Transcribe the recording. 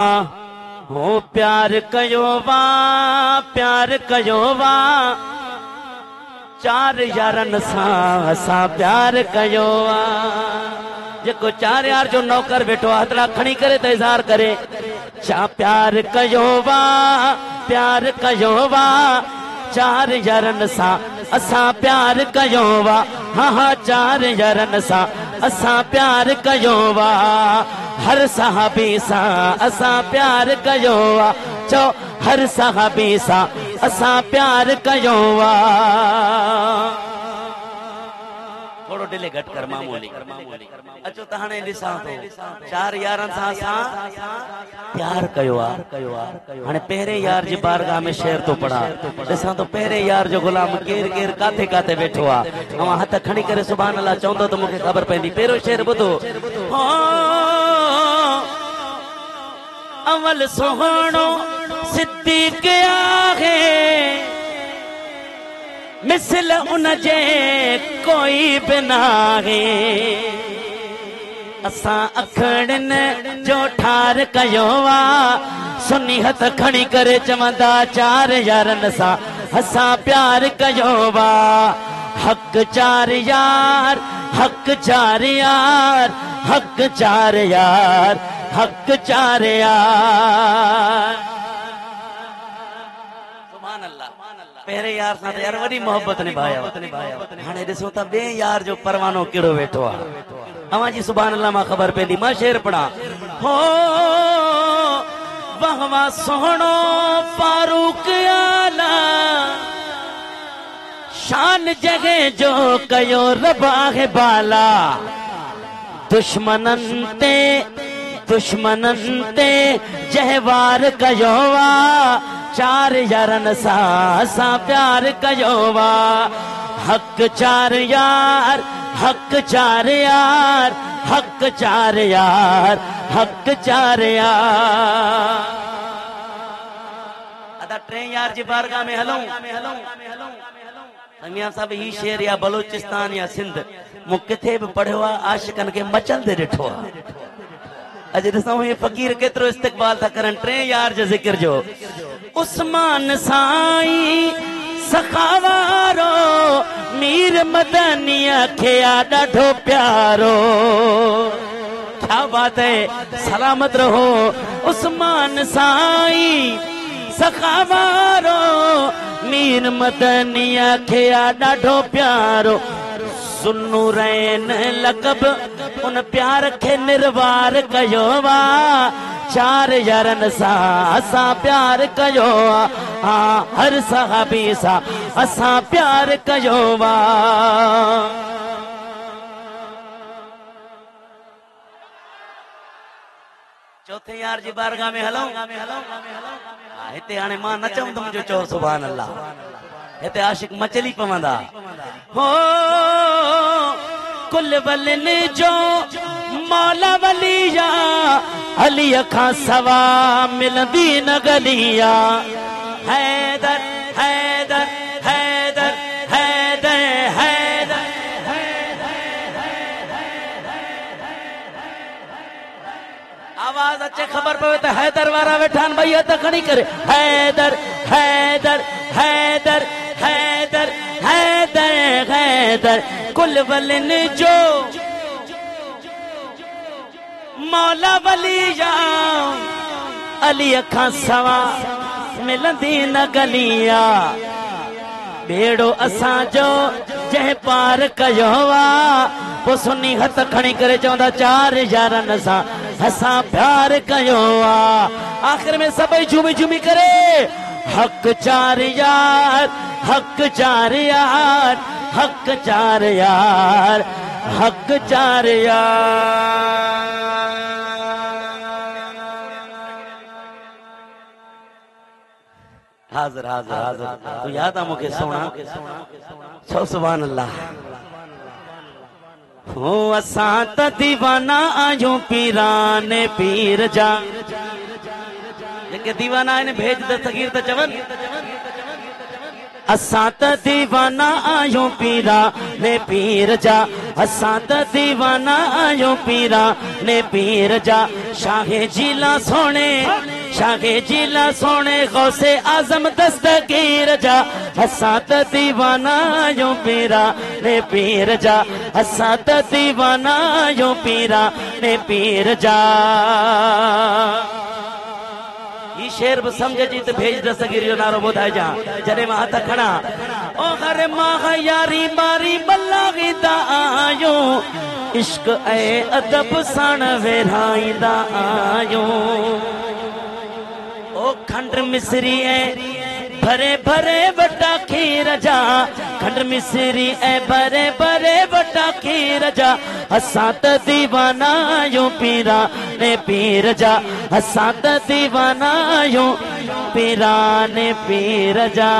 हो प्यार कयो वा चार यारन सां प्यार कयो वा। जेको चार यार जो नौकर बैठो हथड़ा खणी करे त इज़हार करे चा प्यार कयो वा चार यारन सां असां प्यार कयो वा। हाँ हाँ चार यारन सां असां प्यार कयो वा। हर सहाबी सां असां प्यार कयो वा। चो हर सहाबी सां असां प्यार कयो वा। थोड़ो डिले घट कर मामूली अचो त हाणे ॾिसां थो चार यारनि सां असां प्यार कयो आहे। हाणे पहिरें यार जी बारगाह में शेर तो पढ़ा ॾिसां तो पहिरें यार जो गुलाम केर केर काथे काथे वेठो आहे। ऐं हथ खणी करे सुभान अल्लाह चवंदो त मूंखे ख़बर पवंदी। पहिरियों शेर ॿुधो अवल सुहिणो सिद्दीक़ आहे मिसल उनजे कोई बि नाहे। असां अखड़नि जो ठार कयो वा। सुनी हथ खणी करे चवंदा चार यारनि सां असां प्यार कयो वा। हक़ चार यार हक़ चार यार हक़ चार यार हक़ चार यार। पहिरें यार सां यार वॾी मोहब्बत निभाया। हाणे ॾिसो त ॿिए यार जो परवानो कहिड़ो वेठो आहे। अवां जी सुभान अल्लाह मां ख़बर पवंदी। मां शेर पढ़ा हो वाह वाह सोहणो फारूक आला शान जगह जो कयो रबाह बाला। दुश्मनन ते जहवार कयो वा। चार यारन सां असां प्यार कयो वा। हक़ चार यार हक़ चार यार हक़ चार यार हक़ चार यार। अदा टे यार जी बारगाह में हलूं मियां साहब ही शेर या बलोचिस्तान या सिंध मूं किथे बि पढ़ियो आहे आशिकनि खे मचंदे ॾिठो आहे। अॼु ॾिसूं हे फ़कीर केतिरो इस्तक़बाल था करनि टे यार जे ज़िक्र जो। उस्मान साईं सखावारो मीर मदनिया खे ॾाढो प्यारो। क्या बात है सलामत रहो। उस्मान साईं सखावारो मीर मदनिया खे ॾाढो प्यारो। सुन्नू रैन लक़ब उन प्यार खे निर्वार कयो वा। चार यारन सां असां प्यार कयो वा। हाँ हर सहाबी सां असां प्यार कयो वा। चौथे यार जी बारगाह में हलूं हिते हाणे मां न चऊं त मुंहिंजो चओ सुभान अल्लाह। हिते आशिक मचली पवंदा। हो कुल वलिन जो मौला वलिया अलीअ खां सवा मिलंदी न गलिया। हैदर हैदर हैदर हैदर हैदर आवाज अचे ख़बर पवे त हैदर वारा वेठा आहिनि। भई हथ खणी करे हैदर हैदर हैदर हैदर हैदर हैदर कुल वलिन जो मौला वलिया अलीअ खां सवा मिलंदी न गलिया। बेड़ो असांजो जंहिं पार कयो वा। पोइ सुनी हथ खणी करे चवंदा चार यारनि सां असां प्यार कयो वा। आख़िर में सभई झूमी झूमी करे हक़ चार यार हक़ चार यार हक़ चार यार हक़ चार यार। हाज़िर हाज़िर हाज़िर तू याद आ मूंखे सोना छो सुभान अल्लाह। हो असां त दीवाना आहियूं पीराने पीर जा। जेके दीवाना आहिनि भेज त सगीर त चवनि असां त दीवाना आहियूं पीराने पीर जा। असां त दीवाना आयो पीरा ने पीर जा शाहे जिला सोने शाहे जिला सोने गौसे आजम दस्तगीर जा असां त दीवाना आयो पीरा ने पीर जा असां त दीवाना आयो पीरा ने पीर जा शेर भी समझ जी तो भेज दस्तगीर जो नारो ॿुधाए जा जॾहिं मां हथ खणा ओ हर मां यारी मारी बल्लागींदा आयो इश्क ऐ अदब साण वेराईंदा आयो ओ खंड मिसरी ऐ भरे भरे वटा खीर जा खंड मिसरी ऐ भरे भरे वटा खीर जा असां त दीवाना आहियूं पीरा ने पीर जा असां त दीवाना आहियूं पीरा ने पीर जा